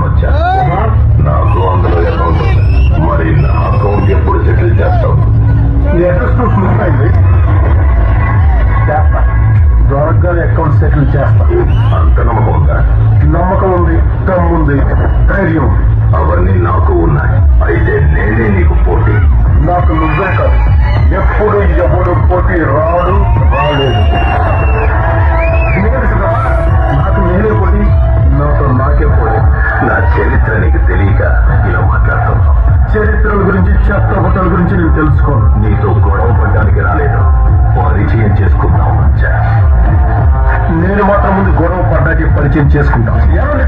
వచ్చా నాకు అందులో అకౌంట్ ఉంది. మరి నా అకౌంట్ ఎప్పుడు సెటిల్ చేస్తావు? నీ అడ్రస్ ప్రూఫ్ మిస్సైంది. చేస్తా, దొరకగానే అకౌంట్ సెటిల్ చేస్తా. అంత నమ్మకం ఉందా? నమ్మకం ఉంది, దమ్ముంది, ధైర్యం ఉంది. అవన్నీ నాకు ఉన్నాయి. అయితే నేనే నీకు పోటీ. నాకు నువ్వే కాదు, ఎప్పుడు ఎవడు పోటీ రాడు, రాలేదు. నాకు నేనే పోటీ, నాతో నాకే పోటీ. నా చరిత్ర నీకు తెలియక ఇలా మాట్లాడుతున్నావు. చరిత్రల గురించి, చెత్తబట్టల గురించి నేను తెలుసుకోను. నీతో గొడవ పడడానికి రాలేదు, పరిచయం చేసుకుందాం వచ్చా. నేను మాత్రం ముందు గొడవ పడ్డానికి పరిచయం చేసుకుంటాను. ఎవరు